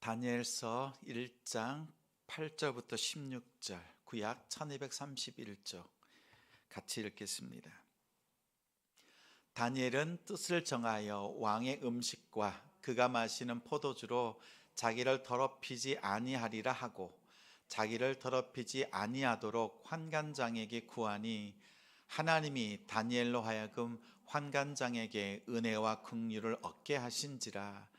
다니엘서 1장 8절부터 16절, 구약 1231조 같이 읽겠습니다. 다니엘은 뜻을 정하여 왕의 음식과 그가 마시는 포도주로 자기를 더럽히지 아니하리라 하고 자기를 더럽히지 아니하도록 환관장에게 구하니 하나님이 다니엘로 하여금 환관장에게 은혜와 긍휼을 얻게 하신지라.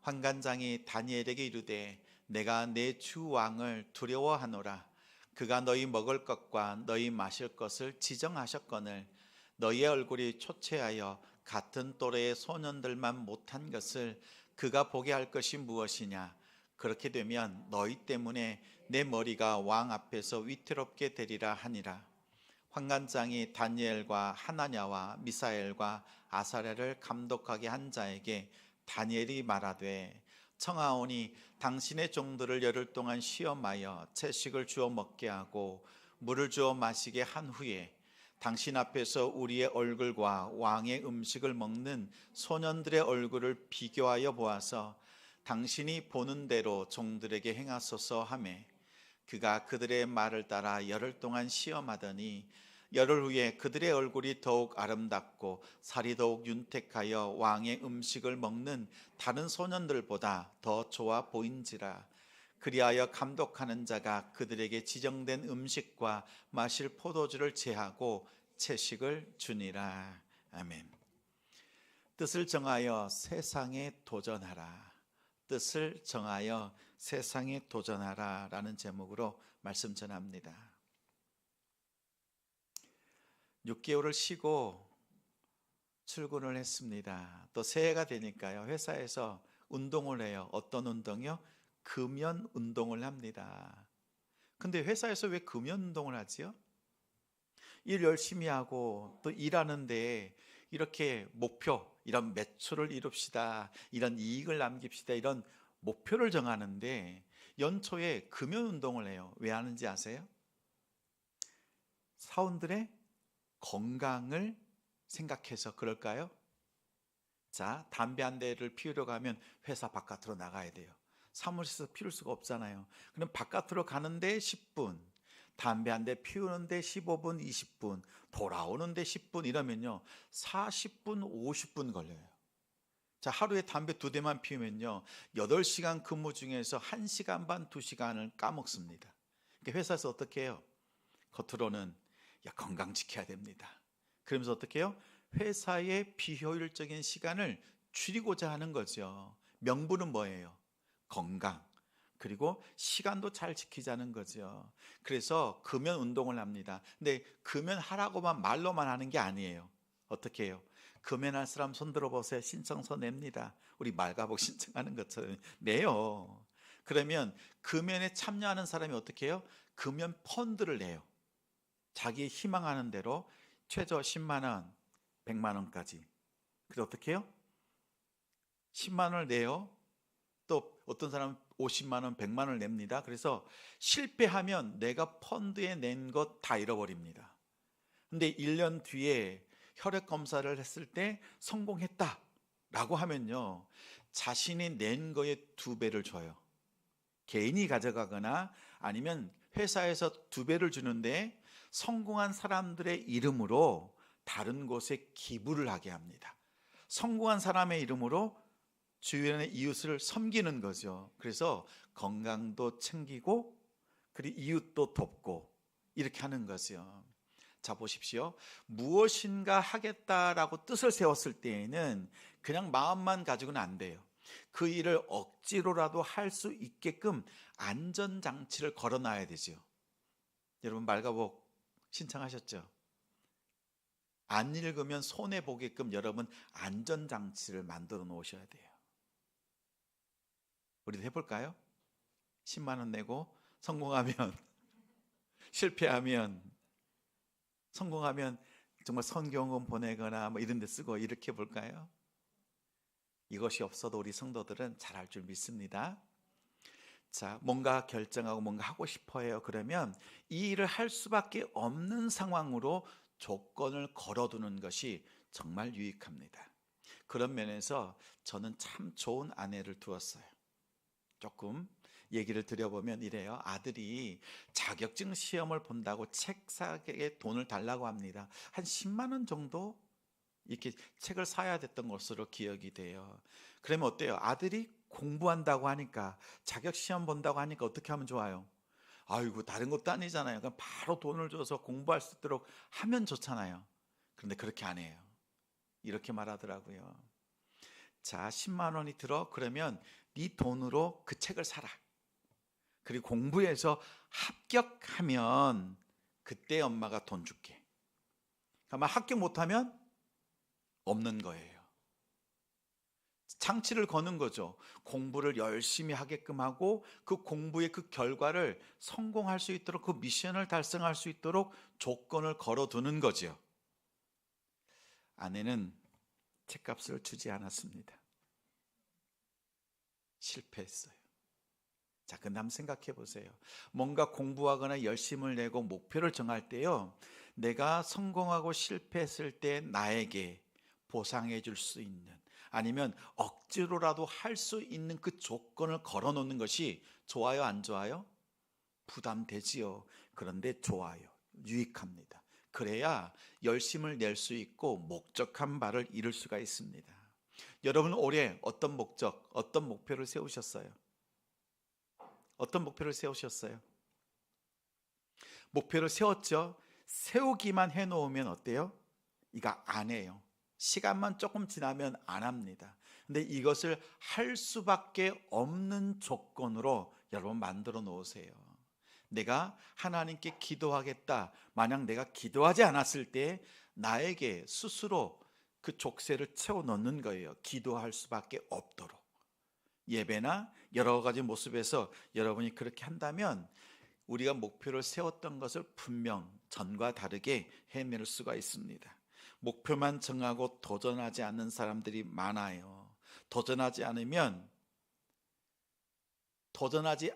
환관장이 다니엘에게 이르되 내가 내 주 왕을 두려워하노라. 그가 너희 먹을 것과 너희 마실 것을 지정하셨거늘 너희의 얼굴이 초췌하여 같은 또래의 소년들만 못한 것을 그가 보게 할 것이 무엇이냐. 그렇게 되면 너희 때문에 내 머리가 왕 앞에서 위태롭게 되리라 하니라. 환관장이 다니엘과 하나냐와 미사엘과 아사랴를 감독하게 한 자에게 다니엘이 말하되 청하오니 당신의 종들을 열흘 동안 시험하여 채식을 주어 먹게 하고 물을 주어 마시게 한 후에 당신 앞에서 우리의 얼굴과 왕의 음식을 먹는 소년들의 얼굴을 비교하여 보아서 당신이 보는 대로 종들에게 행하소서 하매 그가 그들의 말을 따라 열흘 동안 시험하더니 열흘 후에 그들의 얼굴이 더욱 아름답고 살이 더욱 윤택하여 왕의 음식을 먹는 다른 소년들보다 더 좋아 보인지라. 그리하여 감독하는 자가 그들에게 지정된 음식과 마실 포도주를 제하고 채식을 주니라. 아멘. 뜻을 정하여 세상에 도전하라. 뜻을 정하여 세상에 도전하라 라는 제목으로 말씀 전합니다. 6개월을 쉬고 출근을 했습니다. 또 새해가 되니까요, 회사에서 운동을 해요. 어떤 운동이요? 금연 운동을 합니다. 근데 회사에서 왜 금연 운동을 하지요? 일 열심히 하고 또 일하는데 이렇게 목표, 이런 매출을 이룹시다, 이런 이익을 남깁시다, 이런 목표를 정하는데 연초에 금연 운동을 해요. 왜 하는지 아세요? 사원들의 건강을 생각해서 그럴까요? 자, 담배 한 대를 피우려고 하면 회사 바깥으로 나가야 돼요. 사무실에서 피울 수가 없잖아요. 그럼 바깥으로 가는데 10분, 담배 한 대 피우는데 15분, 20분, 돌아오는데 10분 이러면요 40분, 50분 걸려요. 자, 하루에 담배 2대만 피우면요 8시간 근무 중에서 1시간 반, 2시간을 까먹습니다. 그러니까 회사에서 어떻게 해요? 겉으로는 야, 건강 지켜야 됩니다. 그러면서 어떻게 해요? 회사의 비효율적인 시간을 줄이고자 하는 거죠. 명분은 뭐예요? 건강. 그리고 시간도 잘 지키자는 거죠. 그래서 금연 운동을 합니다. 근데 금연하라고만 말로만 하는 게 아니에요. 어떻게 해요? 금연할 사람 손 들어보세요. 신청서 냅니다. 우리 말가복 신청하는 것처럼 내요. 그러면 금연에 참여하는 사람이 어떻게 해요? 금연 펀드를 내요. 자기 희망하는 대로 최저 10만 원, 100만 원까지. 그래서 어떻게 해요? 10만 원을 내요. 또 어떤 사람은 50만 원, 100만 원을 냅니다. 그래서 실패하면 내가 펀드에 낸 것 다 잃어버립니다. 근데 1년 뒤에 혈액 검사를 했을 때 성공했다라고 하면요, 자신이 낸 거의 2배를 줘요. 개인이 가져가거나 아니면 회사에서 2배를 주는데 성공한 사람들의 이름으로 다른 곳에 기부를 하게 합니다. 성공한 사람의 이름으로 주변의 이웃을 섬기는 거죠. 그래서 건강도 챙기고 그리고 이웃도 돕고 이렇게 하는 거죠. 자, 보십시오. 무엇인가 하겠다라고 뜻을 세웠을 때에는 그냥 마음만 가지고는 안 돼요. 그 일을 억지로라도 할 수 있게끔 안전장치를 걸어놔야 되죠. 여러분 말가복 신청하셨죠? 안 읽으면 손해보게끔 여러분 안전장치를 만들어 놓으셔야 돼요. 우리도 해볼까요? 10만 원 내고 성공하면 실패하면 성공하면 정말 선교원 보내거나 뭐 이런 데 쓰고 이렇게 볼까요? 이것이 없어도 우리 성도들은 잘할 줄 믿습니다. 자, 뭔가 결정하고 뭔가 하고 싶어 해요. 그러면 이 일을 할 수밖에 없는 상황으로 조건을 걸어두는 것이 정말 유익합니다. 그런 면에서 저는 참 좋은 아내를 두었어요. 조금 얘기를 드려보면 이래요. 아들이 자격증 시험을 본다고 책 사기에 돈을 달라고 합니다. 한 10만 원 정도 이렇게 책을 사야 됐던 것으로 기억이 돼요. 그러면 어때요? 아들이 공부한다고 하니까, 자격 시험 본다고 하니까 어떻게 하면 좋아요? 아이고, 다른 것도 아니잖아요. 그냥 바로 돈을 줘서 공부할 수 있도록 하면 좋잖아요. 그런데 그렇게 안 해요. 이렇게 말하더라고요. 자, 10만 원이 들어. 그러면 네 돈으로 그 책을 사라. 그리고 공부해서 합격하면 그때 엄마가 돈 줄게. 아마 합격 못하면 없는 거예요. 장치를 거는 거죠. 공부를 열심히 하게끔 하고 그 공부의 그 결과를 성공할 수 있도록, 그 미션을 달성할 수 있도록 조건을 걸어두는 거죠. 아내는 책값을 주지 않았습니다. 실패했어요. 자, 그 다음 생각해 보세요. 뭔가 공부하거나 열심을 내고 목표를 정할 때요, 내가 성공하고 실패했을 때 나에게 보상해 줄 수 있는, 아니면 억지로라도 할 수 있는 그 조건을 걸어 놓는 것이 좋아요, 안 좋아요? 부담되지요. 그런데 좋아요. 유익합니다. 그래야 열심을 낼 수 있고 목적한 바를 이룰 수가 있습니다. 여러분, 올해 어떤 목적, 어떤 목표를 세우셨어요? 어떤 목표를 세우셨어요? 목표를 세웠죠? 세우기만 해놓으면 어때요? 이거 안 해요. 시간만 조금 지나면 안 합니다. 근데 이것을 할 수밖에 없는 조건으로 여러분 만들어 놓으세요. 내가 하나님께 기도하겠다. 만약 내가 기도하지 않았을 때 나에게 스스로 그 족쇄를 채워 넣는 거예요. 기도할 수밖에 없도록. 예배나 여러 가지 모습에서 여러분이 그렇게 한다면 우리가 목표를 세웠던 것을 분명 전과 다르게 해낼 수가 있습니다. 목표만 정하고 도전하지 않는 사람들이 많아요. 도전하지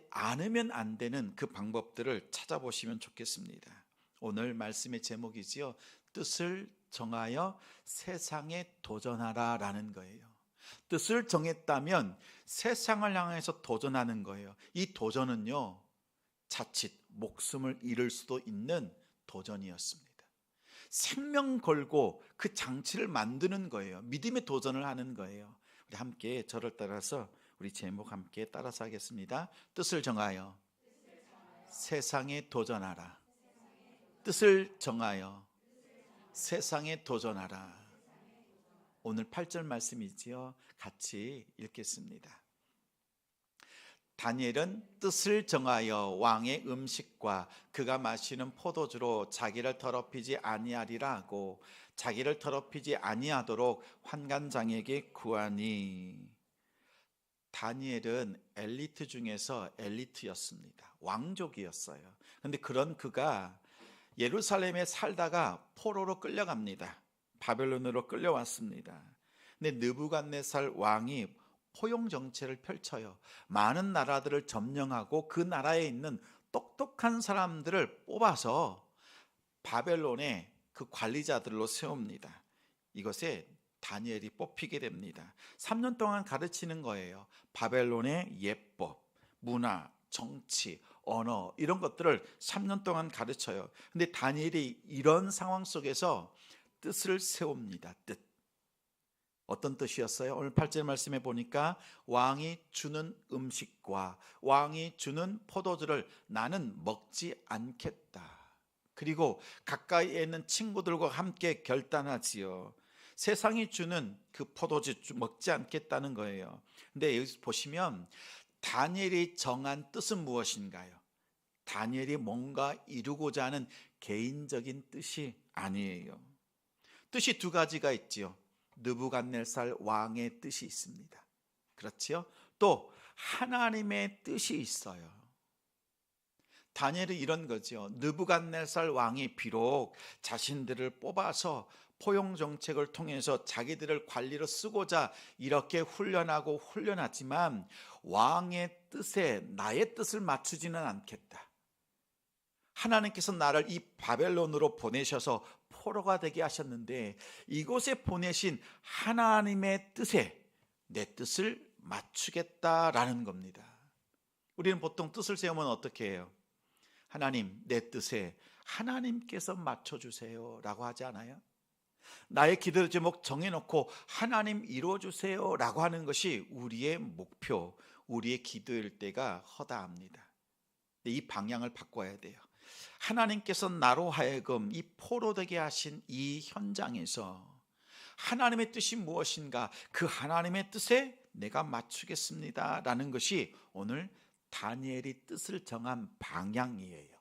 않으면 안 되는 그 방법들을 찾아보시면 좋겠습니다. 오늘 말씀의 제목이지요. 뜻을 정하여 세상에 도전하라 라는 거예요. 뜻을 정했다면 세상을 향해서 도전하는 거예요. 이 도전은요, 자칫 목숨을 잃을 수도 있는 도전이었습니다. 생명 걸고 그 장치를 만드는 거예요. 믿음의 도전을 하는 거예요. 우리 함께 저를 따라서 우리 제목 함께 따라서 하겠습니다. 뜻을 정하여 세상에 도전하라. 뜻을 정하여 세상에 도전하라. 오늘 8절 말씀이지요. 같이 읽겠습니다. 다니엘은 뜻을 정하여 왕의 음식과 그가 마시는 포도주로 자기를 더럽히지 아니하리라 하고 자기를 더럽히지 아니하도록 환관장에게 구하니. 다니엘은 엘리트 중에서 엘리트였습니다. 왕족이었어요. 그런데 그런 그가 예루살렘에 살다가 포로로 끌려갑니다. 바벨론으로 끌려왔습니다. 근데 느부갓네살 왕이 포용 정책을 펼쳐요. 많은 나라들을 점령하고 그 나라에 있는 똑똑한 사람들을 뽑아서 바벨론의 그 관리자들로 세웁니다. 이것에 다니엘이 뽑히게 됩니다. 3년 동안 가르치는 거예요. 바벨론의 예법, 문화, 정치, 언어 이런 것들을 3년 동안 가르쳐요. 근데 다니엘이 이런 상황 속에서 뜻을 세웁니다. 뜻. 어떤 뜻이었어요? 오늘 8절 말씀에 보니까 왕이 주는 음식과 왕이 주는 포도주를 나는 먹지 않겠다. 그리고 가까이에 있는 친구들과 함께 결단하지요. 세상이 주는 그 포도주 먹지 않겠다는 거예요. 근데 여기서 보시면 다니엘이 정한 뜻은 무엇인가요? 다니엘이 뭔가 이루고자 하는 개인적인 뜻이 아니에요. 뜻이 두 가지가 있지요. 느부갓네살 왕의 뜻이 있습니다. 그렇지요? 또 하나님의 뜻이 있어요. 다니엘은 이런 거죠. 느부갓네살 왕이 비록 자신들을 뽑아서 포용 정책을 통해서 자기들을 관리로 쓰고자 이렇게 훈련하지만 왕의 뜻에 나의 뜻을 맞추지는 않겠다. 하나님께서 나를 이 바벨론으로 보내셔서 포로가 되게 하셨는데 이곳에 보내신 하나님의 뜻에 내 뜻을 맞추겠다라는 겁니다. 우리는 보통 뜻을 세우면 어떻게 해요? 하나님, 내 뜻에 하나님께서 맞춰주세요 라고 하지 않아요? 나의 기도 제목 정해놓고 하나님 이루어주세요 라고 하는 것이 우리의 목표, 우리의 기도일 때가 허다합니다. 이 방향을 바꿔야 돼요. 하나님께서 나로 하여금 이 포로되게 하신 이 현장에서 하나님의 뜻이 무엇인가, 그 하나님의 뜻에 내가 맞추겠습니다 라는 것이 오늘 다니엘이 뜻을 정한 방향이에요.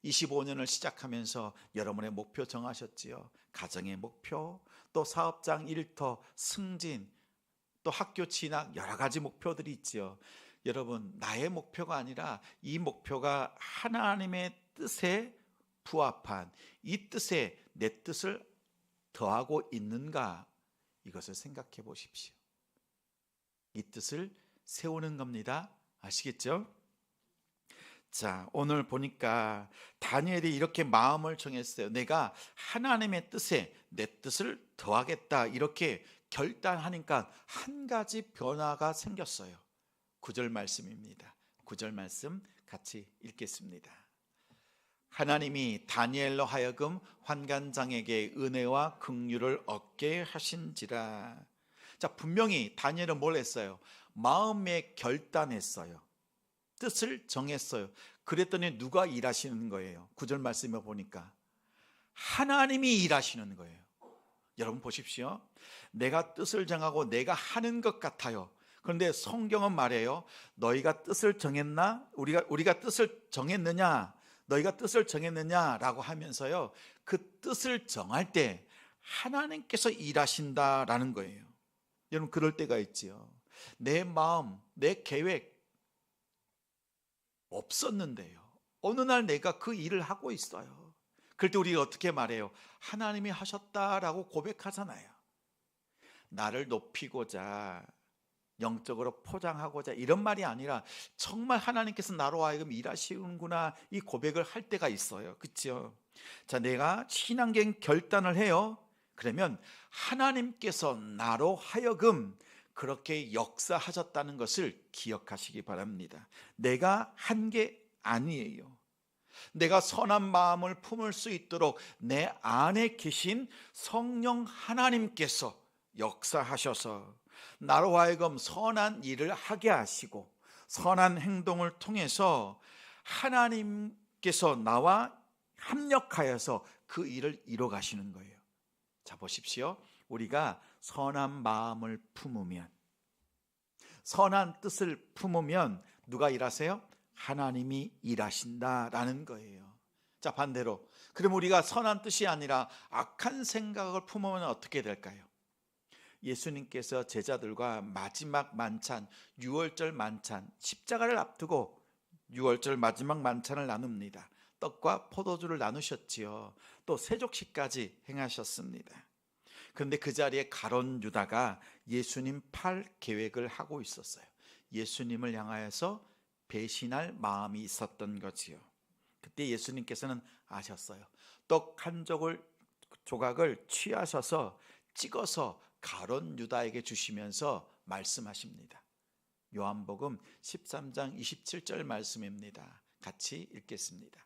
25년을 시작하면서 여러분의 목표 정하셨지요? 가정의 목표, 또 사업장 일터, 승진, 또 학교 진학, 여러 가지 목표들이 있지요. 여러분, 나의 목표가 아니라 이 목표가 하나님의 뜻에 부합한, 이 뜻에 내 뜻을 더하고 있는가, 이것을 생각해 보십시오. 이 뜻을 세우는 겁니다. 아시겠죠? 자, 오늘 보니까 다니엘이 이렇게 마음을 정했어요. 내가 하나님의 뜻에 내 뜻을 더하겠다, 이렇게 결단하니까 한 가지 변화가 생겼어요. 9절 말씀입니다. 9절 말씀 같이 읽겠습니다. 하나님이 다니엘로 하여금 환관장에게 은혜와 긍휼을 얻게 하신지라. 자, 분명히 다니엘은 뭘 했어요? 마음에 결단했어요. 뜻을 정했어요. 그랬더니 누가 일하시는 거예요? 9절 말씀에 보니까 하나님이 일하시는 거예요. 여러분 보십시오. 내가 뜻을 정하고 내가 하는 것 같아요. 그런데 성경은 말해요. 너희가 뜻을 정했나? 우리가 뜻을 정했느냐? 너희가 뜻을 정했느냐라고 하면서요, 그 뜻을 정할 때 하나님께서 일하신다라는 거예요. 여러분, 그럴 때가 있지요. 내 마음, 내 계획 없었는데요, 어느 날 내가 그 일을 하고 있어요. 그럴 때 우리가 어떻게 말해요? 하나님이 하셨다라고 고백하잖아요. 나를 높이고자, 영적으로 포장하고자, 이런 말이 아니라 정말 하나님께서 나로 하여금 일하시는구나, 이 고백을 할 때가 있어요. 그렇죠? 자, 내가 신앙적인 결단을 해요. 그러면 하나님께서 나로 하여금 그렇게 역사하셨다는 것을 기억하시기 바랍니다. 내가 한 게 아니에요. 내가 선한 마음을 품을 수 있도록 내 안에 계신 성령 하나님께서 역사하셔서 나로 하여금 선한 일을 하게 하시고 선한 행동을 통해서 하나님께서 나와 합력하여서 그 일을 이뤄 가시는 거예요. 자, 보십시오. 우리가 선한 마음을 품으면, 선한 뜻을 품으면 누가 일하세요? 하나님이 일하신다라는 거예요. 자, 반대로 그럼 우리가 선한 뜻이 아니라 악한 생각을 품으면 어떻게 될까요? 예수님께서 제자들과 마지막 만찬, 유월절 만찬, 십자가를 앞두고 유월절 마지막 만찬을 나눕니다. 떡과 포도주를 나누셨지요. 또 세족식까지 행하셨습니다. 그런데 그 자리에 가룟 유다가 예수님 팔 계획을 하고 있었어요. 예수님을 향하여서 배신할 마음이 있었던 거지요. 그때 예수님께서는 아셨어요. 떡 한 조각을 취하셔서 찍어서 가룟 유다에게 주시면서 말씀하십니다. 요한복음 13장 27절 말씀입니다. 같이 읽겠습니다.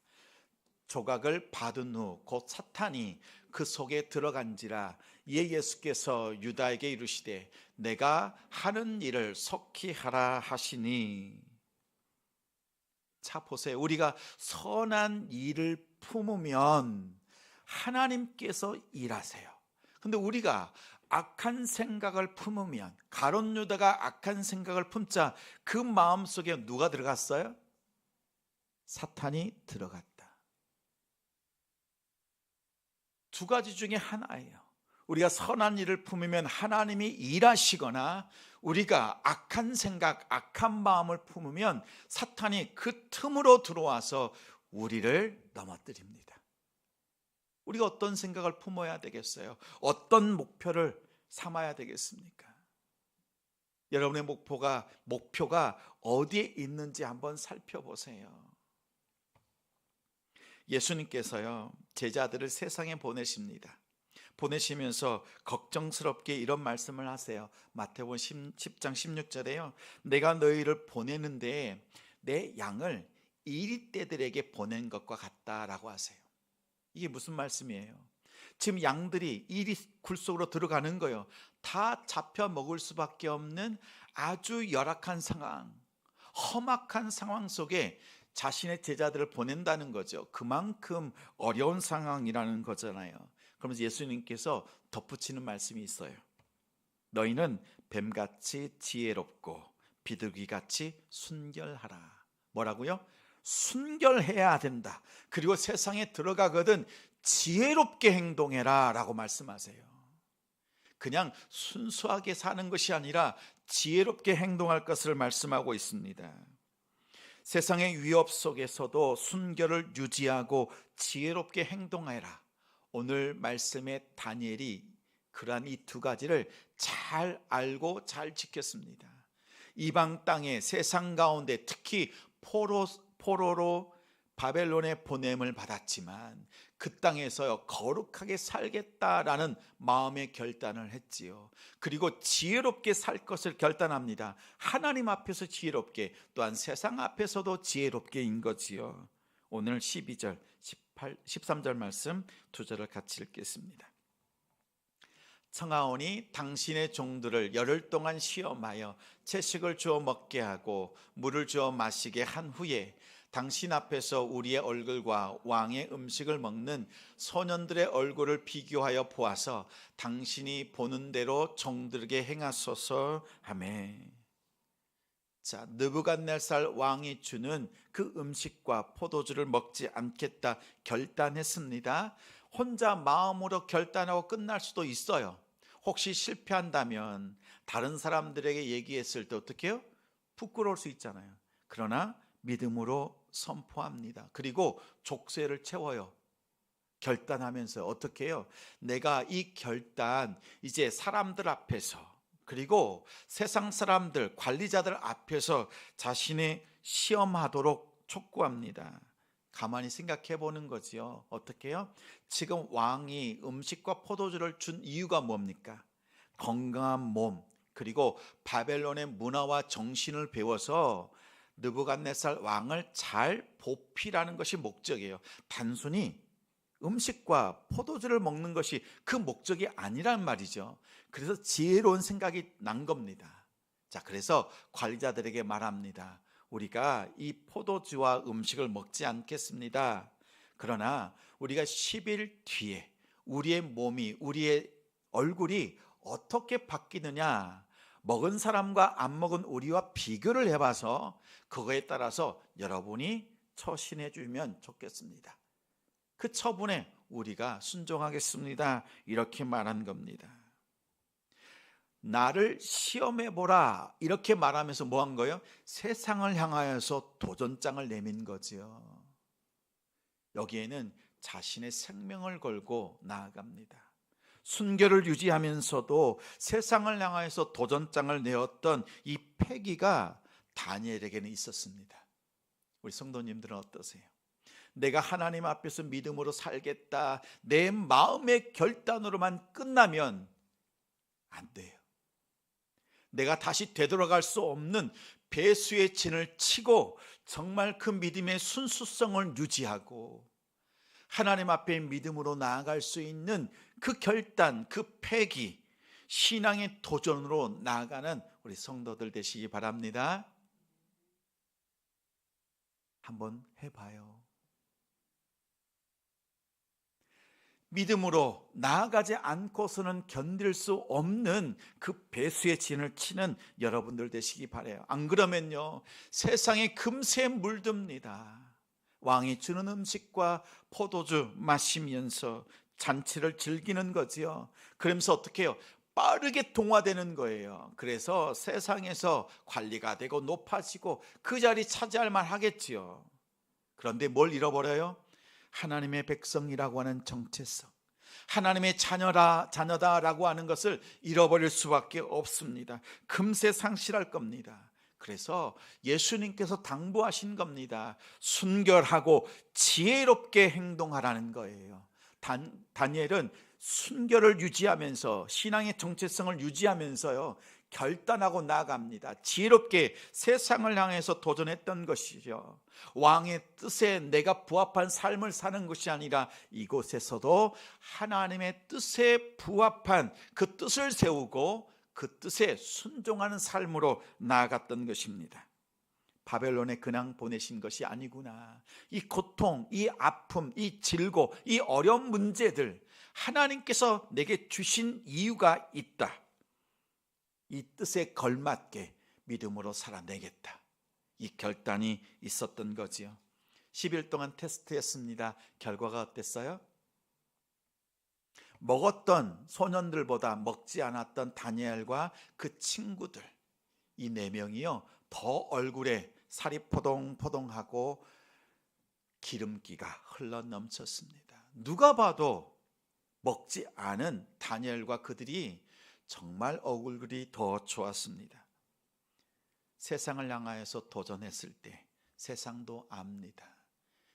조각을 받은 후 곧 사탄이 그 속에 들어간지라. 이에 예수께서 유다에게 이르시되 내가 하는 일을 속히 하라 하시니. 자, 보세요. 우리가 선한 일을 품으면 하나님께서 일하세요. 근데 우리가 악한 생각을 품으면, 가룟 유다가 악한 생각을 품자 그 마음속에 누가 들어갔어요? 사탄이 들어갔다. 두 가지 중에 하나예요. 우리가 선한 일을 품으면 하나님이 일하시거나, 우리가 악한 생각, 악한 마음을 품으면 사탄이 그 틈으로 들어와서 우리를 넘어뜨립니다. 우리가 어떤 생각을 품어야 되겠어요? 어떤 목표를 삼아야 되겠습니까? 여러분의 목표가 어디에 있는지 한번 살펴보세요. 예수님께서요, 제자들을 세상에 보내십니다. 보내시면서 걱정스럽게 이런 말씀을 하세요. 마태복음 10장 16절에요. 내가 너희를 보내는데 내 양을 이리떼들에게 보낸 것과 같다라고 하세요. 이게 무슨 말씀이에요? 지금 양들이 이리 굴 속으로 들어가는 거예요. 다 잡혀 먹을 수밖에 없는 아주 열악한 상황, 험악한 상황 속에 자신의 제자들을 보낸다는 거죠. 그만큼 어려운 상황이라는 거잖아요. 그러면서 예수님께서 덧붙이는 말씀이 있어요. 너희는 뱀같이 지혜롭고 비둘기같이 순결하라. 뭐라고요? 순결해야 된다. 그리고 세상에 들어가거든 지혜롭게 행동해라 라고 말씀하세요. 그냥 순수하게 사는 것이 아니라 지혜롭게 행동할 것을 말씀하고 있습니다. 세상의 위협 속에서도 순결을 유지하고 지혜롭게 행동해라. 오늘 말씀의 다니엘이 그러한 이 두 가지를 잘 알고 잘 지켰습니다. 이방 땅에 세상 가운데 특히 포로로 바벨론의 보냄을 받았지만 그 땅에서 거룩하게 살겠다라는 마음의 결단을 했지요. 그리고 지혜롭게 살 것을 결단합니다. 하나님 앞에서 지혜롭게, 또한 세상 앞에서도 지혜롭게인 거지요. 오늘 12절, 13절 말씀 두 절을 같이 읽겠습니다. 청하오니 당신의 종들을 열흘 동안 시험하여 채식을 주어 먹게 하고 물을 주어 마시게 한 후에 당신 앞에서 우리의 얼굴과 왕의 음식을 먹는 소년들의 얼굴을 비교하여 보아서 당신이 보는 대로 종들에게 행하소서 하매. 자, 느부갓네살 왕이 주는 그 음식과 포도주를 먹지 않겠다 결단했습니다. 혼자 마음으로 결단하고 끝날 수도 있어요. 혹시 실패한다면 다른 사람들에게 얘기했을 때 어떻게 해요? 부끄러울 수 있잖아요. 그러나 믿음으로 선포합니다. 그리고 족쇄를 채워요. 결단하면서 어떻게 해요? 내가 이 결단 이제 사람들 앞에서, 그리고 세상 사람들, 관리자들 앞에서 자신의 시험하도록 촉구합니다. 가만히 생각해 보는 거지요. 어떻게 해요? 지금 왕이 음식과 포도주를 준 이유가 뭡니까? 건강한 몸, 그리고 바벨론의 문화와 정신을 배워서 느부갓네살 왕을 잘 보필하는 것이 목적이에요. 단순히 음식과 포도주를 먹는 것이 그 목적이 아니란 말이죠. 그래서 지혜로운 생각이 난 겁니다. 자, 그래서 관리자들에게 말합니다. 우리가 이 포도주와 음식을 먹지 않겠습니다. 그러나 우리가 10일 뒤에 우리의 몸이, 우리의 얼굴이 어떻게 바뀌느냐, 먹은 사람과 안 먹은 우리와 비교를 해봐서 그거에 따라서 여러분이 처신해 주면 좋겠습니다. 그 처분에 우리가 순종하겠습니다. 이렇게 말한 겁니다. 나를 시험해 보라 이렇게 말하면서 뭐 한 거예요? 세상을 향하여서 도전장을 내민 거지요. 여기에는 자신의 생명을 걸고 나아갑니다. 순결을 유지하면서도 세상을 향하여서 도전장을 내었던 이 패기가 다니엘에게는 있었습니다. 우리 성도님들은 어떠세요? 내가 하나님 앞에서 믿음으로 살겠다, 내 마음의 결단으로만 끝나면 안 돼요. 내가 다시 되돌아갈 수 없는 배수의 진을 치고 정말 그 믿음의 순수성을 유지하고 하나님 앞에 믿음으로 나아갈 수 있는 그 결단, 그 패기, 신앙의 도전으로 나아가는 우리 성도들 되시기 바랍니다. 한번 해봐요. 믿음으로 나아가지 않고서는 견딜 수 없는 그 배수의 진을 치는 여러분들 되시기 바라요. 안 그러면요, 세상에 금세 물듭니다. 왕이 주는 음식과 포도주 마시면서 잔치를 즐기는 거지요. 그러면서 어떻게 해요? 빠르게 동화되는 거예요. 그래서 세상에서 관리가 되고 높아지고 그 자리 차지할 만 하겠지요. 그런데 뭘 잃어버려요? 하나님의 백성이라고 하는 정체성, 하나님의 자녀다라고 하는 것을 잃어버릴 수밖에 없습니다. 금세 상실할 겁니다. 그래서 예수님께서 당부하신 겁니다. 순결하고 지혜롭게 행동하라는 거예요. 다니엘은 순결을 유지하면서 신앙의 정체성을 유지하면서요 결단하고 나아갑니다. 지혜롭게 세상을 향해서 도전했던 것이죠. 왕의 뜻에 내가 부합한 삶을 사는 것이 아니라 이곳에서도 하나님의 뜻에 부합한 그 뜻을 세우고 그 뜻에 순종하는 삶으로 나아갔던 것입니다. 바벨론에 그냥 보내신 것이 아니구나. 이 고통, 이 아픔, 이 질고, 이 어려운 문제들 하나님께서 내게 주신 이유가 있다. 이 뜻에 걸맞게 믿음으로 살아내겠다. 이 결단이 있었던 거지요. 10일 동안 테스트했습니다. 결과가 어땠어요? 먹었던 소년들보다 먹지 않았던 다니엘과 그 친구들, 이 4명이요 더 얼굴에 살이 포동포동하고 기름기가 흘러 넘쳤습니다. 누가 봐도 먹지 않은 다니엘과 그들이 정말 얼굴이 더 좋았습니다. 세상을 향하여서 도전했을 때 세상도 압니다.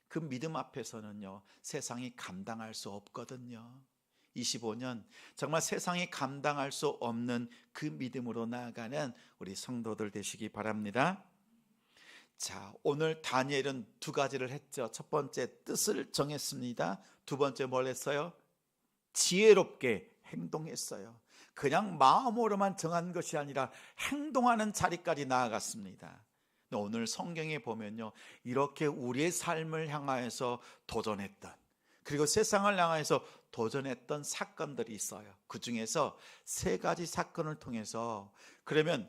그 믿음 앞에서는요 세상이 감당할 수 없거든요. 25년 정말 세상이 감당할 수 없는 그 믿음으로 나아가는 우리 성도들 되시기 바랍니다. 자, 오늘 다니엘은 2가지를 했죠. 첫 번째 뜻을 정했습니다. 두 번째 뭘 했어요? 지혜롭게 행동했어요. 그냥 마음으로만 정한 것이 아니라 행동하는 자리까지 나아갔습니다. 오늘 성경에 보면요 이렇게 우리의 삶을 향하여서 도전했던, 그리고 세상을 향해서 도전했던 사건들이 있어요. 그 중에서 3가지 사건을 통해서 그러면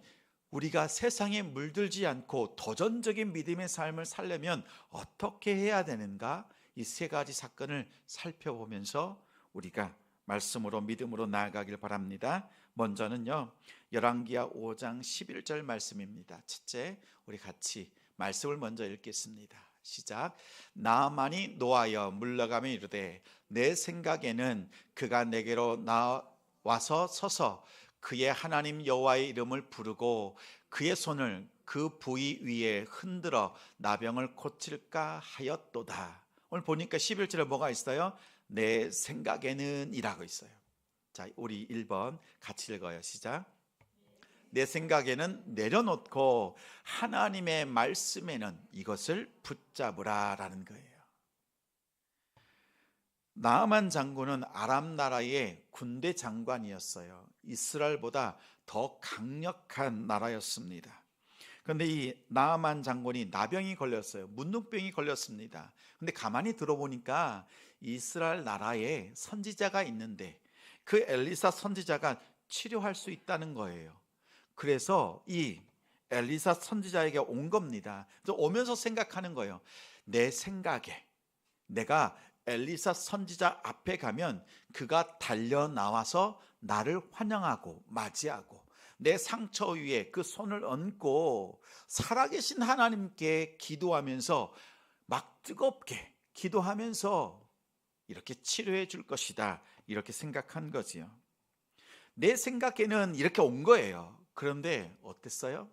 우리가 세상에 물들지 않고 도전적인 믿음의 삶을 살려면 어떻게 해야 되는가? 이 3가지 사건을 살펴보면서 우리가 말씀으로 믿음으로 나아가길 바랍니다. 먼저는요 열왕기하 5장 11절 말씀입니다. 첫째, 우리 같이 말씀을 먼저 읽겠습니다. 시작. 나아만이 노하여 물러가며 이르되 내 생각에는 그가 내게로 나와서 서서 그의 하나님 여호와의 이름을 부르고 그의 손을 그 부위 위에 흔들어 나병을 고칠까 하였도다. 오늘 보니까 11절에 뭐가 있어요? 내 생각에는 이라고 있어요. 자, 우리 1번 같이 읽어요. 시작. 내 생각에는 내려놓고 하나님의 말씀에는 이것을 붙잡으라 라는 거예요. 나아만 장군은 아람 나라의 군대 장관이었어요. 이스라엘보다 더 강력한 나라였습니다. 그런데 이 나아만 장군이 나병이 걸렸어요. 문둥병이 걸렸습니다. 근데 가만히 들어보니까 이스라엘 나라에 선지자가 있는데 그 엘리사 선지자가 치료할 수 있다는 거예요. 그래서 이 엘리사 선지자에게 온 겁니다. 그래서 오면서 생각하는 거예요. 내 생각에 내가 엘리사 선지자 앞에 가면 그가 달려 나와서 나를 환영하고 맞이하고 내 상처 위에 그 손을 얹고 살아계신 하나님께 기도하면서 막 뜨겁게 기도하면서 이렇게 치료해 줄 것이다, 이렇게 생각한 거지요. 내 생각에는 이렇게 온 거예요. 그런데 어땠어요?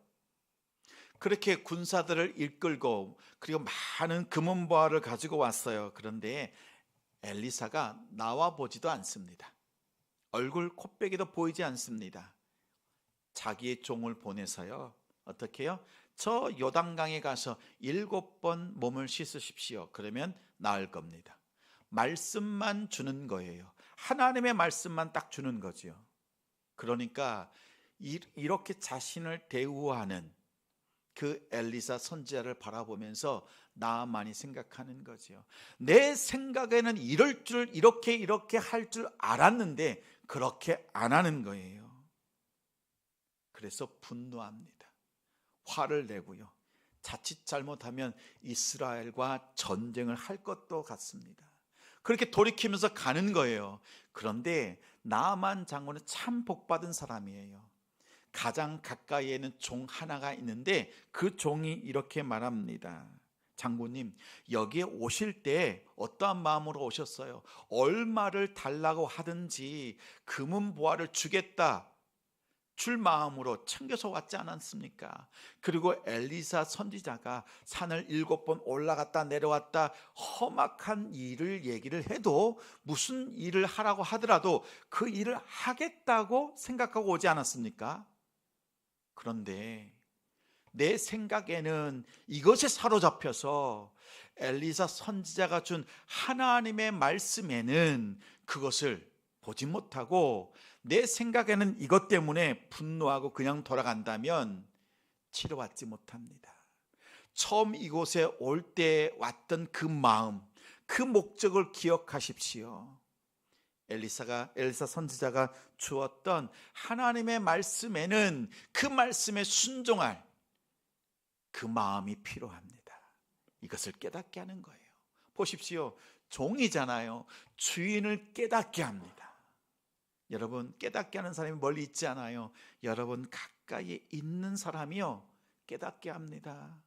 그렇게 군사들을 이끌고 그리고 많은 금은보화를 가지고 왔어요. 그런데 엘리사가 나와 보지도 않습니다. 얼굴 콧배기도 보이지 않습니다. 자기의 종을 보내서요 어떻게 해요? 저 요단강에 가서 7번 몸을 씻으십시오. 그러면 나을 겁니다. 말씀만 주는 거예요. 하나님의 말씀만 딱 주는 거지요. 그러니까 이렇게 자신을 대우하는 그 엘리사 선지자를 바라보면서 나만이 생각하는 거지요. 내 생각에는 이럴 줄, 이렇게 할 줄 알았는데 그렇게 안 하는 거예요. 그래서 분노합니다. 화를 내고요. 자칫 잘못하면 이스라엘과 전쟁을 할 것도 같습니다. 그렇게 돌이키면서 가는 거예요. 그런데 나아만 장군은 참 복받은 사람이에요. 가장 가까이에는 종 하나가 있는데 그 종이 이렇게 말합니다. 장군님, 여기에 오실 때 어떠한 마음으로 오셨어요? 얼마를 달라고 하든지 금은보화를 주겠다, 줄 마음으로 챙겨서 왔지 않았습니까? 그리고 엘리사 선지자가 산을 7번 올라갔다 내려왔다 험악한 일을 얘기를 해도, 무슨 일을 하라고 하더라도 그 일을 하겠다고 생각하고 오지 않았습니까? 그런데 내 생각에는 이것에 사로잡혀서 엘리사 선지자가 준 하나님의 말씀에는 그것을 보지 못하고, 내 생각에는 이것 때문에 분노하고 그냥 돌아간다면 치료받지 못합니다. 처음 이곳에 올 때 왔던 그 마음, 그 목적을 기억하십시오. 엘리사 선지자가 주었던 하나님의 말씀에는 그 말씀에 순종할 그 마음이 필요합니다. 이것을 깨닫게 하는 거예요. 보십시오. 종이잖아요. 주인을 깨닫게 합니다. 여러분, 깨닫게 하는 사람이 멀리 있지 않아요. 여러분 가까이에 있는 사람이요, 깨닫게 합니다.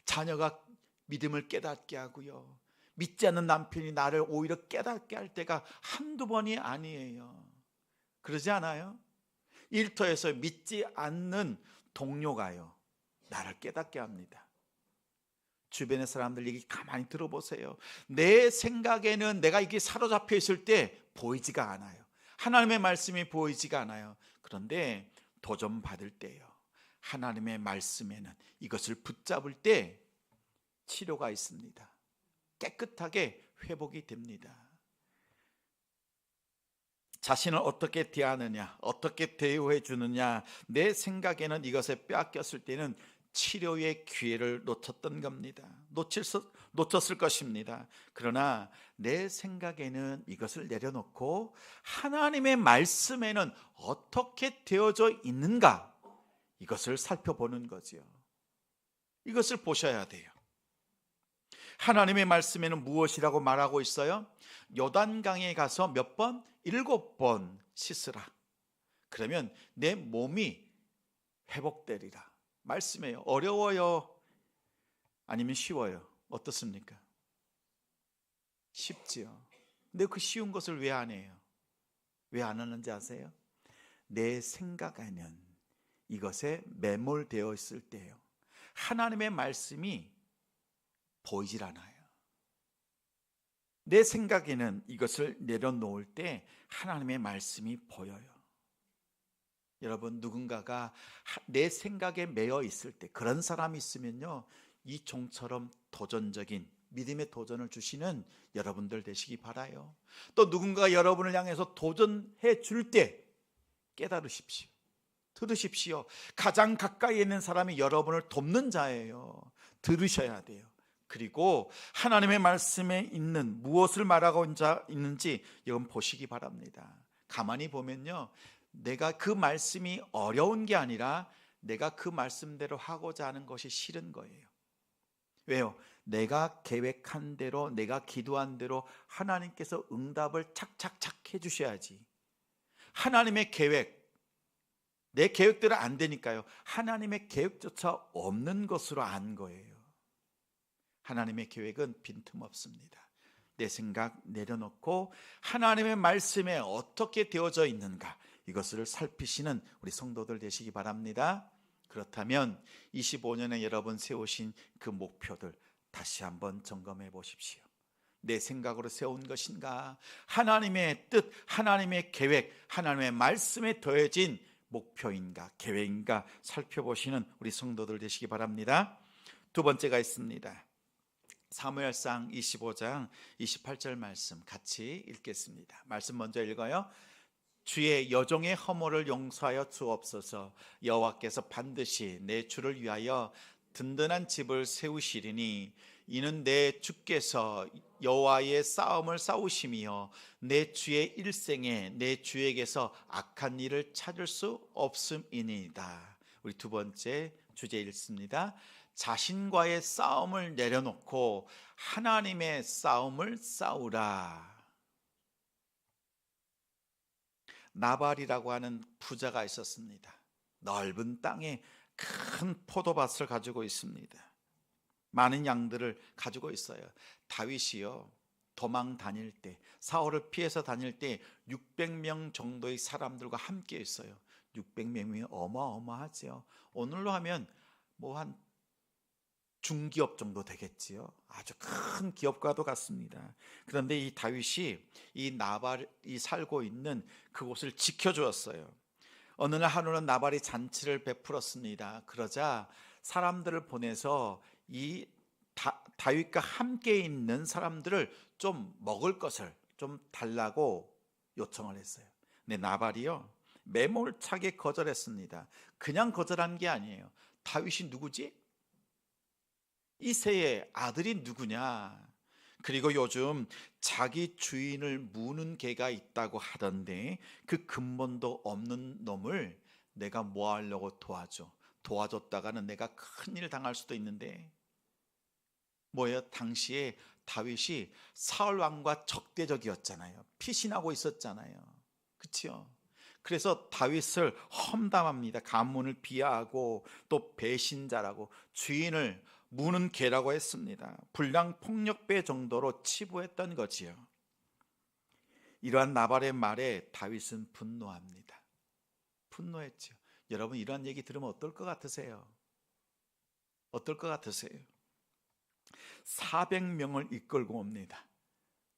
자녀가 믿음을 깨닫게 하고요, 믿지 않는 남편이 나를 오히려 깨닫게 할 때가 한두 번이 아니에요. 그러지 않아요? 일터에서 믿지 않는 동료가요, 나를 깨닫게 합니다. 주변의 사람들 얘기 가만히 들어보세요. 내 생각에는 내가 이게 사로잡혀 있을 때 보이지가 않아요. 하나님의 말씀이 보이지가 않아요. 그런데 도전 받을 때요, 하나님의 말씀에는 이것을 붙잡을 때 치료가 있습니다. 깨끗하게 회복이 됩니다. 자신을 어떻게 대하느냐, 어떻게 대우해 주느냐, 내 생각에는 이것에 빼앗겼을 때는 치료의 기회를 놓쳤던 겁니다. 놓쳤을 것입니다. 그러나 내 생각에는 이것을 내려놓고 하나님의 말씀에는 어떻게 되어져 있는가, 이것을 살펴보는 거지요. 이것을 보셔야 돼요. 하나님의 말씀에는 무엇이라고 말하고 있어요? 요단강에 가서 몇 번? 7번 씻으라. 그러면 내 몸이 회복되리라. 말씀이에요. 어려워요? 아니면 쉬워요? 어떻습니까? 쉽지요. 근데 그 쉬운 것을 왜 안 해요? 왜 안 하는지 아세요? 내 생각에는 이것에 매몰되어 있을 때예요. 하나님의 말씀이 보이질 않아요. 내 생각에는 이것을 내려놓을 때 하나님의 말씀이 보여요. 여러분, 누군가가 내 생각에 매여 있을 때, 그런 사람이 있으면요, 이 종처럼 도전적인 믿음의 도전을 주시는 여러분들 되시기 바라요. 또 누군가가 여러분을 향해서 도전해 줄 때 깨달으십시오. 들으십시오. 가장 가까이 있는 사람이 여러분을 돕는 자예요. 들으셔야 돼요. 그리고 하나님의 말씀에 있는 무엇을 말하고 있는지 이건 보시기 바랍니다. 가만히 보면요, 내가 그 말씀이 어려운 게 아니라 내가 그 말씀대로 하고자 하는 것이 싫은 거예요. 왜요? 내가 계획한 대로, 내가 기도한 대로 하나님께서 응답을 착착착 해주셔야지. 하나님의 계획, 내 계획대로 안 되니까요, 하나님의 계획조차 없는 것으로 안 거예요. 하나님의 계획은 빈틈없습니다. 내 생각 내려놓고 하나님의 말씀에 어떻게 되어져 있는가, 이것을 살피시는 우리 성도들 되시기 바랍니다. 그렇다면 25년에 여러분 세우신 그 목표들 다시 한번 점검해 보십시오. 내 생각으로 세운 것인가, 하나님의 뜻, 하나님의 계획, 하나님의 말씀에 더해진 목표인가, 계획인가 살펴보시는 우리 성도들 되시기 바랍니다. 두 번째가 있습니다. 사무엘상 25장 28절 말씀 같이 읽겠습니다. 말씀 먼저 읽어요. 주의 여종의 허물을 용서하여 주옵소서. 여호와께서 반드시 내 주를 위하여 든든한 집을 세우시리니 이는 내 주께서 여호와의 싸움을 싸우심이요 내 주의 일생에 내 주에게서 악한 일을 찾을 수 없음이니이다. 우리 두 번째 주제 읽습니다. 자신과의 싸움을 내려놓고 하나님의 싸움을 싸우라. 나발이라고 하는 부자가 있었습니다. 넓은 땅에 큰 포도밭을 가지고 있습니다. 많은 양들을 가지고 있어요. 다윗이요, 도망 다닐 때, 사울을 피해서 다닐 때 600명 정도의 사람들과 함께 있어요. 600명이 어마어마하지요. 오늘로 하면 뭐 한 중기업 정도 되겠지요. 아주 큰 기업과도 같습니다. 그런데 이 다윗이 이 나발이 살고 있는 그곳을 지켜주었어요. 어느 날 하루는 나발이 잔치를 베풀었습니다. 그러자 사람들을 보내서 이 다윗과 함께 있는 사람들을 좀 먹을 것을 좀 달라고 요청을 했어요. 근데 나발이요, 매몰차게 거절했습니다. 그냥 거절한 게 아니에요. 다윗이 누구지? 이새의 아들이 누구냐? 그리고 요즘 자기 주인을 무는 개가 있다고 하던데 그 근본도 없는 놈을 내가 뭐 하려고 도와줘? 도와줬다가는 내가 큰일 당할 수도 있는데. 뭐예요? 당시에 다윗이 사울 왕과 적대적이었잖아요. 피신하고 있었잖아요. 그렇죠? 그래서 다윗을 험담합니다. 가문을 비하하고 또 배신자라고, 주인을 무는 개라고 했습니다. 불량 폭력배 정도로 치부했던 거지요. 이러한 나발의 말에 다윗은 분노합니다. 분노했죠. 여러분, 이러한 얘기 들으면 어떨 것 같으세요? 어떨 것 같으세요? 400명을 이끌고 옵니다.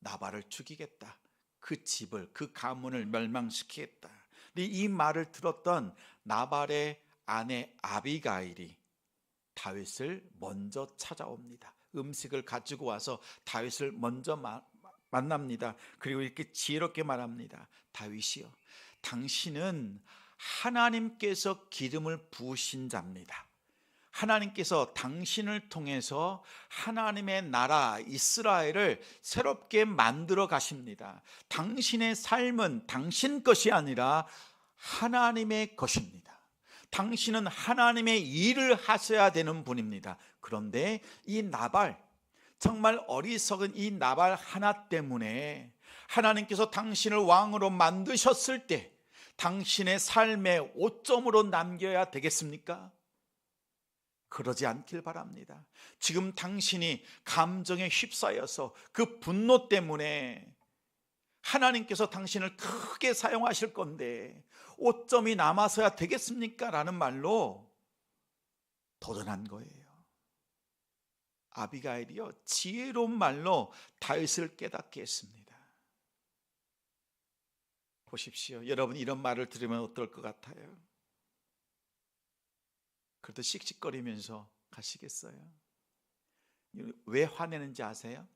나발을 죽이겠다. 그 집을, 그 가문을 멸망시키겠다. 근데 이 말을 들었던 나발의 아내 아비가일이 다윗을 먼저 찾아옵니다. 음식을 가지고 와서 다윗을 먼저 만납니다. 그리고 이렇게 지혜롭게 말합니다. 다윗이요, 당신은 하나님께서 기름을 부으신 자입니다. 하나님께서 당신을 통해서 하나님의 나라 이스라엘을 새롭게 만들어 가십니다. 당신의 삶은 당신 것이 아니라 하나님의 것입니다. 당신은 하나님의 일을 하셔야 되는 분입니다. 그런데 이 나발, 정말 어리석은 이 나발 하나 때문에 하나님께서 당신을 왕으로 만드셨을 때 당신의 삶의 오점으로 남겨야 되겠습니까? 그러지 않길 바랍니다. 지금 당신이 감정에 휩싸여서 그 분노 때문에 하나님께서 당신을 크게 사용하실 건데 오점이 남아서야 되겠습니까? 라는 말로 도전한 거예요. 아비가일이요, 지혜로운 말로 다윗을 깨닫게 했습니다. 보십시오. 여러분, 이런 말을 들으면 어떨 것 같아요? 그래도 씩씩거리면서 가시겠어요? 왜 화내는지 아세요?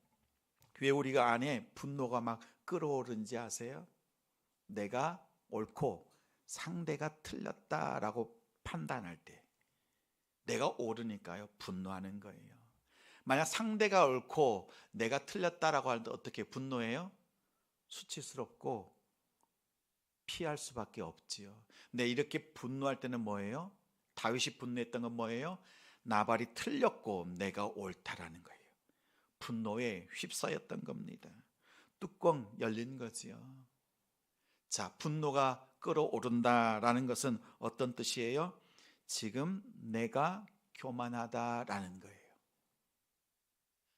왜 우리가 안에 분노가 막 끓어오르는지 아세요? 내가 옳고 상대가 틀렸다라고 판단할 때 내가 옳으니까요, 분노하는 거예요. 만약 상대가 옳고 내가 틀렸다라고 할 때 어떻게 분노해요? 수치스럽고 피할 수밖에 없지요. 근데 이렇게 분노할 때는 뭐예요? 다윗이 분노했던 건 뭐예요? 나발이 틀렸고 내가 옳다라는 거예요. 분노에 휩싸였던 겁니다. 뚜껑 열린 거지요. 자, 분노가 끓어오른다라는 것은 어떤 뜻이에요? 지금 내가 교만하다라는 거예요.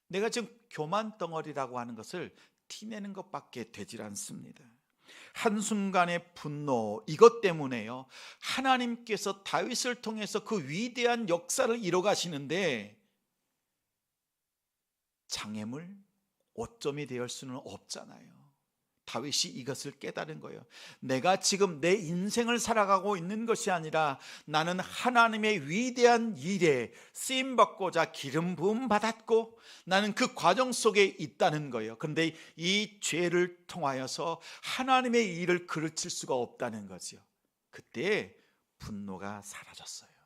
내가 지금 교만 덩어리라고 하는 것을 티내는 것밖에 되질 않습니다. 한순간의 분노, 이것 때문에요, 하나님께서 다윗을 통해서 그 위대한 역사를 이뤄 가시는데 장애물, 오점이 될 수는 없잖아요. 다윗이 이것을 깨달은 거예요. 내가 지금 내 인생을 살아가고 있는 것이 아니라 나는 하나님의 위대한 일에 쓰임받고자 기름 부음 받았고 나는 그 과정 속에 있다는 거예요. 그런데 이 죄를 통하여서 하나님의 일을 그르칠 수가 없다는 거죠. 그때 분노가 사라졌어요.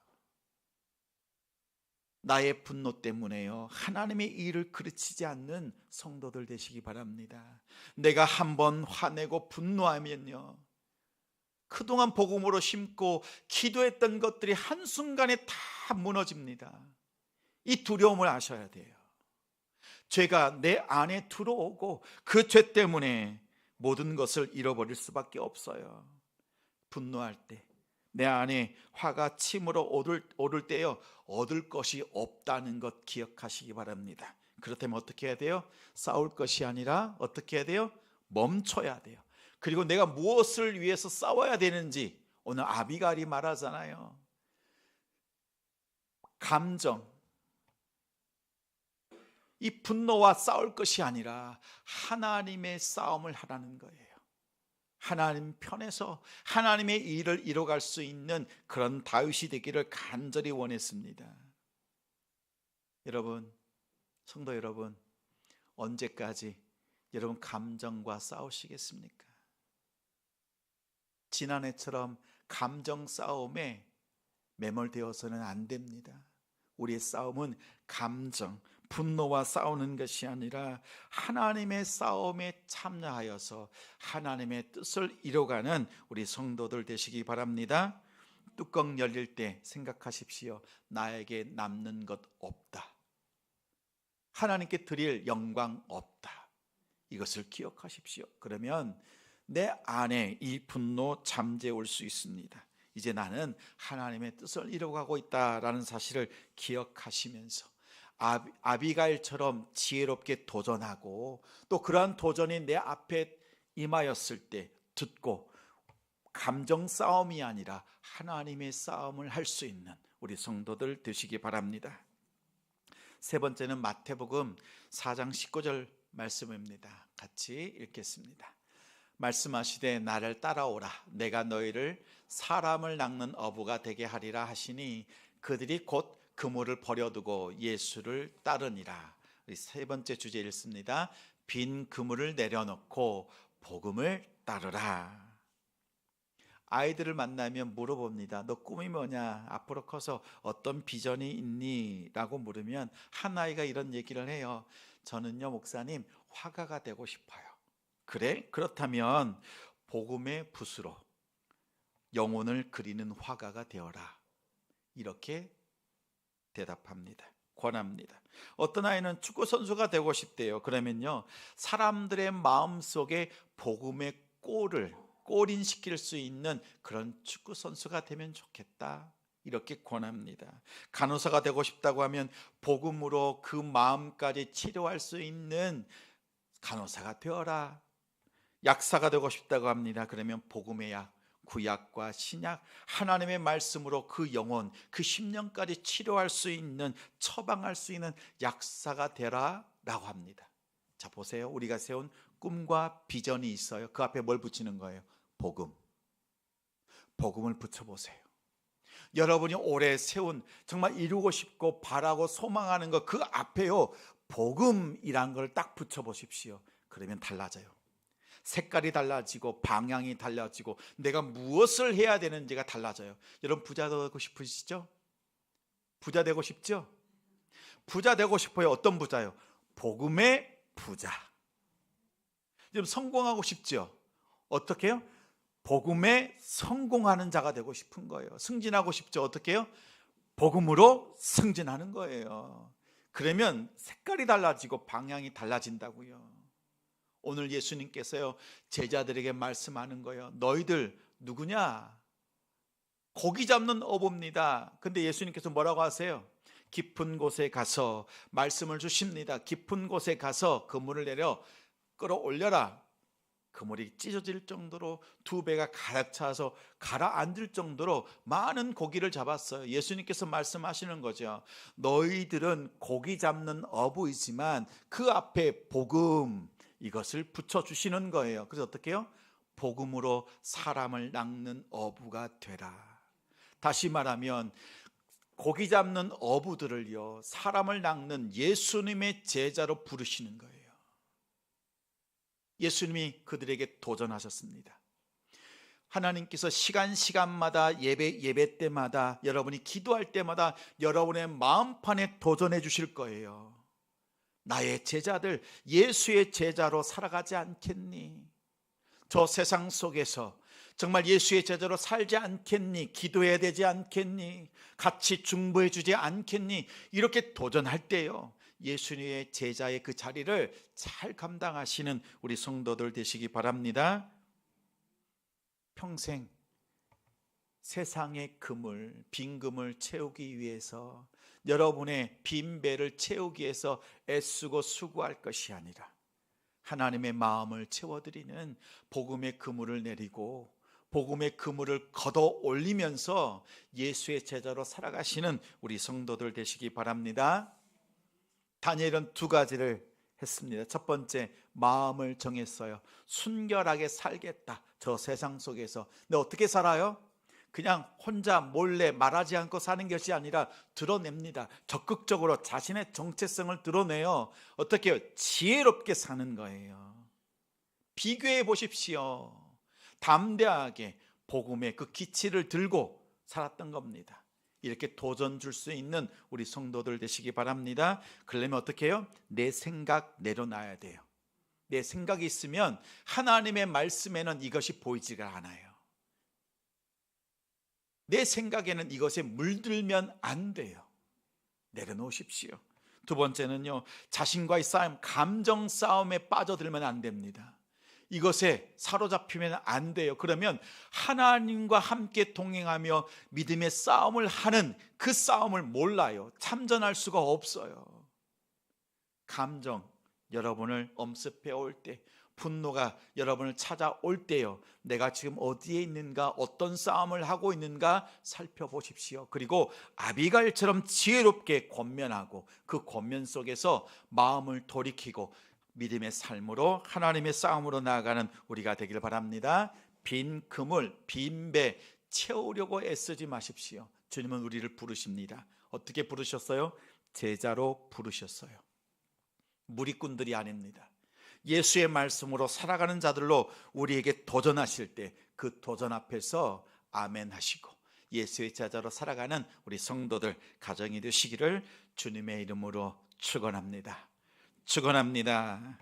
나의 분노 때문에요, 하나님의 일을 그르치지 않는 성도들 되시기 바랍니다. 내가 한번 화내고 분노하면요, 그동안 복음으로 심고 기도했던 것들이 한순간에 다 무너집니다. 이 두려움을 아셔야 돼요. 죄가 내 안에 들어오고 그 죄 때문에 모든 것을 잃어버릴 수밖에 없어요. 분노할 때, 내 안에 화가 침으로 오를 때요, 얻을 것이 없다는 것 기억하시기 바랍니다. 그렇다면 어떻게 해야 돼요? 싸울 것이 아니라 어떻게 해야 돼요? 멈춰야 돼요. 그리고 내가 무엇을 위해서 싸워야 되는지 오늘 아비갈이 말하잖아요. 감정, 이 분노와 싸울 것이 아니라 하나님의 싸움을 하라는 거예요. 하나님 편에서 하나님의 일을 이뤄갈 수 있는 그런 다윗이 되기를 간절히 원했습니다. 여러분, 성도 여러분, 언제까지 여러분 감정과 싸우시겠습니까? 지난해처럼 감정 싸움에 매몰되어서는 안 됩니다. 우리의 싸움은 감정, 분노와 싸우는 것이 아니라 하나님의 싸움에 참여하여서 하나님의 뜻을 이뤄가는 우리 성도들 되시기 바랍니다. 뚜껑 열릴 때 생각하십시오. 나에게 남는 것 없다. 하나님께 드릴 영광 없다. 이것을 기억하십시오. 그러면 내 안에 이 분노 잠재울 수 있습니다. 이제 나는 하나님의 뜻을 이루어가고 있다라는 사실을 기억하시면서 아비가일처럼 지혜롭게 도전하고 또 그러한 도전이 내 앞에 임하였을 때 듣고 감정 싸움이 아니라 하나님의 싸움을 할 수 있는 우리 성도들 되시기 바랍니다. 세 번째는 마태복음 4장 19절 말씀입니다. 같이 읽겠습니다. 말씀하시되 나를 따라오라. 내가 너희를 사람을 낚는 어부가 되게 하리라 하시니 그들이 곧 그물을 버려두고 예수를 따르니라. 세 번째 주제 읽습니다. 빈 그물을 내려놓고 복음을 따르라. 아이들을 만나면 물어봅니다. 너 꿈이 뭐냐? 앞으로 커서 어떤 비전이 있니? 라고 물으면 한 아이가 이런 얘기를 해요. 저는요 목사님 화가가 되고 싶어요. 그래? 그렇다면 복음의 붓으로 영혼을 그리는 화가가 되어라. 이렇게 대답합니다. 권합니다. 어떤 아이는 축구 선수가 되고 싶대요. 그러면요 사람들의 마음속에 복음의 골인시킬 수 있는 그런 축구 선수가 되면 좋겠다. 이렇게 권합니다. 간호사가 되고 싶다고 하면 복음으로 그 마음까지 치료할 수 있는 간호사가 되어라. 약사가 되고 싶다고 합니다. 그러면 복음의 약, 구약과 신약, 하나님의 말씀으로 그 영혼, 그 심령까지 치료할 수 있는, 처방할 수 있는 약사가 되라 라고 합니다. 자 보세요. 우리가 세운 꿈과 비전이 있어요. 그 앞에 뭘 붙이는 거예요? 복음. 복음을 붙여보세요. 여러분이 올해 세운 정말 이루고 싶고 바라고 소망하는 것 그 앞에요 복음이란 걸 딱 붙여보십시오. 그러면 달라져요. 색깔이 달라지고 방향이 달라지고 내가 무엇을 해야 되는지가 달라져요. 여러분 부자 되고 싶으시죠? 부자 되고 싶죠? 부자 되고 싶어요. 어떤 부자요? 복음의 부자. 여러분 성공하고 싶죠? 어떻게 해요? 복음에 성공하는 자가 되고 싶은 거예요. 승진하고 싶죠? 어떻게 해요? 복음으로 승진하는 거예요. 그러면 색깔이 달라지고 방향이 달라진다고요. 오늘 예수님께서요 제자들에게 말씀하는 거예요. 너희들 누구냐? 고기 잡는 어부입니다. 근데 예수님께서 뭐라고 하세요? 깊은 곳에 가서 말씀을 주십니다. 깊은 곳에 가서 그물을 내려 끌어올려라. 그물이 찢어질 정도로 두 배가 가득 차서 가라앉을 정도로 많은 고기를 잡았어요. 예수님께서 말씀하시는 거죠. 너희들은 고기 잡는 어부이지만 그 앞에 복음, 이것을 붙여주시는 거예요. 그래서 어떻게 해요? 복음으로 사람을 낚는 어부가 되라. 다시 말하면 고기 잡는 어부들을요 사람을 낚는 예수님의 제자로 부르시는 거예요. 예수님이 그들에게 도전하셨습니다. 하나님께서 시간마다 예배 때마다 여러분이 기도할 때마다 여러분의 마음판에 도전해 주실 거예요. 나의 제자들 예수의 제자로 살아가지 않겠니? 저 세상 속에서 정말 예수의 제자로 살지 않겠니? 기도해야 되지 않겠니? 같이 중보해 주지 않겠니? 이렇게 도전할 때요 예수님의 제자의 그 자리를 잘 감당하시는 우리 성도들 되시기 바랍니다. 평생 세상의 빈 금을 채우기 위해서 여러분의 빈 배를 채우기 위해서 애쓰고 수고할 것이 아니라 하나님의 마음을 채워드리는 복음의 그물을 내리고 복음의 그물을 걷어 올리면서 예수의 제자로 살아가시는 우리 성도들 되시기 바랍니다. 다니엘은 두 가지를 했습니다. 첫 번째, 마음을 정했어요. 순결하게 살겠다, 저 세상 속에서. 근데 어떻게 살아요? 그냥 혼자 몰래 말하지 않고 사는 것이 아니라 드러냅니다. 적극적으로 자신의 정체성을 드러내요. 어떻게 해요? 지혜롭게 사는 거예요. 비교해 보십시오. 담대하게 복음의 그 기치를 들고 살았던 겁니다. 이렇게 도전 줄 수 있는 우리 성도들 되시기 바랍니다. 그러려면 어떻게 해요? 내 생각 내려놔야 돼요. 내 생각이 있으면 하나님의 말씀에는 이것이 보이지가 않아요. 내 생각에는 이것에 물들면 안 돼요. 내려놓으십시오. 두 번째는요, 자신과의 싸움, 감정 싸움에 빠져들면 안 됩니다. 이것에 사로잡히면 안 돼요. 그러면 하나님과 함께 동행하며 믿음의 싸움을 하는 그 싸움을 몰라요. 참전할 수가 없어요. 감정, 여러분을 엄습해 올 때, 분노가 여러분을 찾아올 때요, 내가 지금 어디에 있는가, 어떤 싸움을 하고 있는가 살펴보십시오. 그리고 아비가일처럼 지혜롭게 권면하고 그 권면 속에서 마음을 돌이키고 믿음의 삶으로 하나님의 싸움으로 나아가는 우리가 되길 바랍니다. 빈 그물, 빈 배 채우려고 애쓰지 마십시오. 주님은 우리를 부르십니다. 어떻게 부르셨어요? 제자로 부르셨어요. 무리꾼들이 아닙니다. 예수의 말씀으로 살아가는 자들로 우리에게 도전하실 때 그 도전 앞에서 아멘 하시고 예수의 제자로 살아가는 우리 성도들 가정이 되시기를 주님의 이름으로 축원합니다. 축원합니다.